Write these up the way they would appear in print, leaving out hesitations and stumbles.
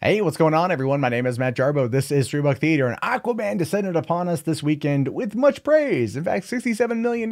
Hey, what's going on, everyone? My name is Matt Jarbo. This is Streetbuck Theater, and Aquaman descended upon us this weekend with much praise. In fact, $67 million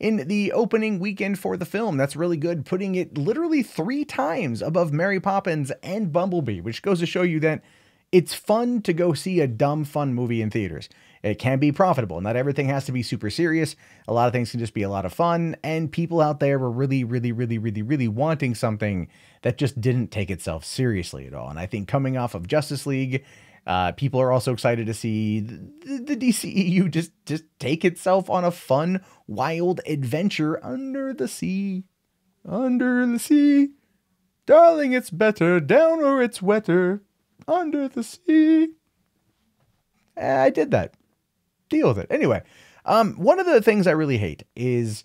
in the opening weekend for the film. That's really good, putting it literally 3 times above Mary Poppins and Bumblebee, which goes to show you that it's fun to go see a dumb, fun movie in theaters. It can be profitable. Not everything has to be super serious. A lot of things can just be a lot of fun. And people out there were really wanting something that just didn't take itself seriously at all. And I think coming off of Justice League, people are also excited to see the DCEU just take itself on a fun, wild adventure under the sea. Under the sea. Darling, it's better down or it's wetter. Under the sea. I did that. Deal with it. Anyway, one of the things I really hate is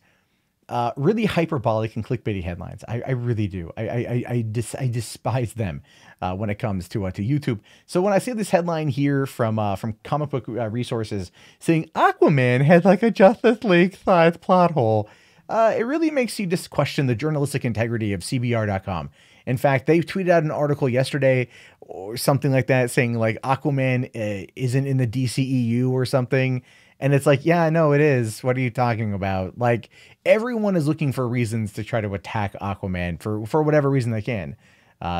really hyperbolic and clickbaity headlines. I really do. I despise them when it comes to YouTube. So when I see this headline here from comic book resources saying Aquaman had like a Justice League sized plot hole, it really makes you just question the journalistic integrity of CBR.com. In fact, they tweeted out an article yesterday or something like that saying like Aquaman isn't in the DCEU or something. And it's like, yeah, no, it is. What are you talking about? Like, everyone is looking for reasons to try to attack Aquaman for whatever reason they can.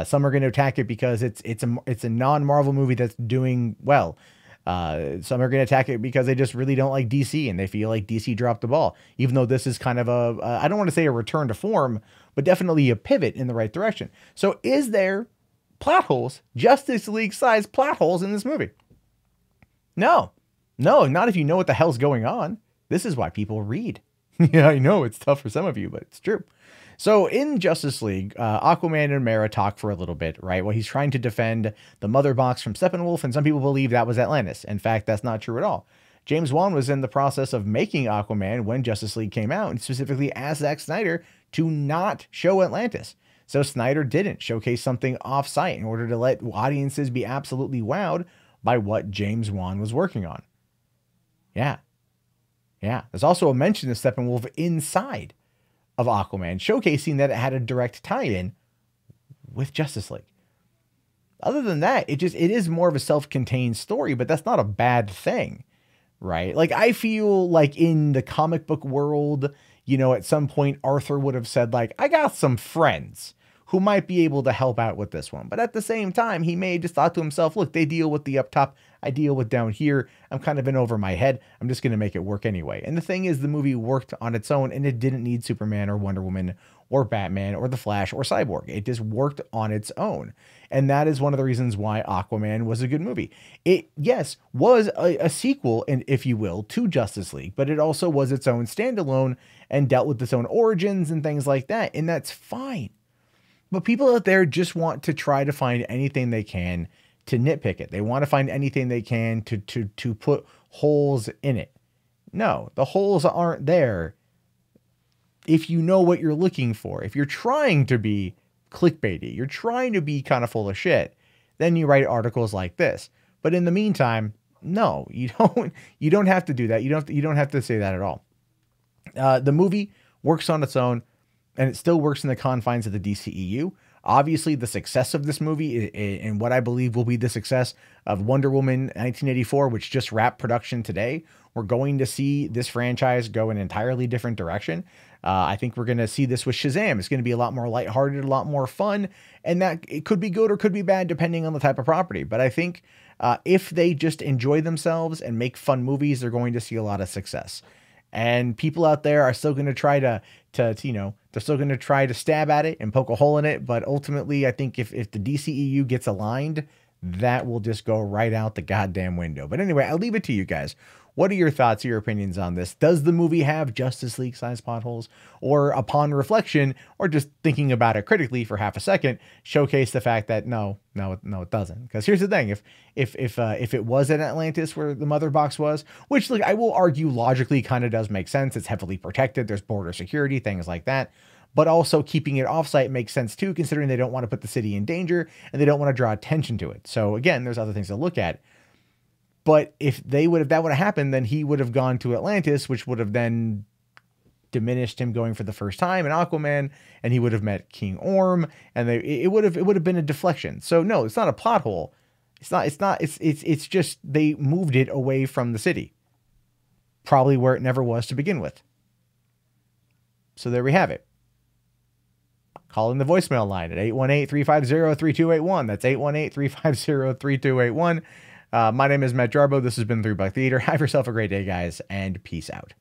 Some are going to attack it because it's a non-Marvel movie that's doing well. Some are going to attack it because they just really don't like DC and they feel like DC dropped the ball, even though this is kind of I don't want to say a return to form, but definitely a pivot in the right direction. So is there plot holes, Justice League sized plot holes in this movie? No, not if you know what the hell's going on. This is why people read. Yeah, I know it's tough for some of you, but it's true. So in Justice League, Aquaman and Mera talk for a little bit, right? Well, he's trying to defend the mother box from Steppenwolf, and some people believe that was Atlantis. In fact, that's not true at all. James Wan was in the process of making Aquaman when Justice League came out, and specifically asked Zack Snyder to not show Atlantis. So Snyder didn't showcase something off-site in order to let audiences be absolutely wowed by what James Wan was working on. Yeah. There's also a mention of Steppenwolf inside of Aquaman, showcasing that it had a direct tie-in with Justice League. Other than that, it is more of a self-contained story, but that's not a bad thing, right? Like, I feel like in the comic book world, at some point Arthur would have said, like, I got some friends who might be able to help out with this one. But at the same time, he may have just thought to himself, look, they deal with the up top, I deal with down here. I'm kind of in over my head. I'm just going to make it work anyway. And the thing is, the movie worked on its own, and it didn't need Superman or Wonder Woman or Batman or The Flash or Cyborg. It just worked on its own. And that is one of the reasons why Aquaman was a good movie. It, yes, was a sequel, and if you will, to Justice League, but it also was its own standalone and dealt with its own origins and things like that. And that's fine. But people out there just want to try to find anything they can to nitpick it. They want to find anything they can to put holes in it. No, the holes aren't there if you know what you're looking for. If you're trying to be clickbaity, you're trying to be kind of full of shit, then you write articles like this. But in the meantime, no, you don't have to do that. You don't have to say that at all. The movie works on its own, and it still works in the confines of the DCEU. Obviously, the success of this movie and what I believe will be the success of Wonder Woman 1984, which just wrapped production today, we're going to see this franchise go in an entirely different direction. I think we're going to see this with Shazam. It's going to be a lot more lighthearted, a lot more fun, and that it could be good or could be bad depending on the type of property. But I think if they just enjoy themselves and make fun movies, they're going to see a lot of success. And people out there are still going to try they're still going to try to stab at it and poke a hole in it. But ultimately, I think if the DCEU gets aligned, that will just go right out the goddamn window. But anyway, I'll leave it to you guys. What are your thoughts, your opinions on this? Does the movie have Justice League sized potholes? Or upon reflection, or just thinking about it critically for half a second, showcase the fact that no, it doesn't. Because here's the thing: if it was in Atlantis where the mother box was, which, like, I will argue logically kind of does make sense. It's heavily protected. There's border security, things like that. But also keeping it offsite makes sense too, considering they don't want to put the city in danger and they don't want to draw attention to it. So again, there's other things to look at. But if that would have happened, then he would have gone to Atlantis, which would have then diminished him going for the first time in Aquaman, and he would have met King Orm, and it would have been a deflection. So no, it's not a plot hole. It's just they moved it away from the city, probably where it never was to begin with. So there we have it. Call in the voicemail line at 818-350-3281. That's 818-350-3281. My name is Matt Jarbo. This has been 3 Buck Theater. Have yourself a great day, guys, and peace out.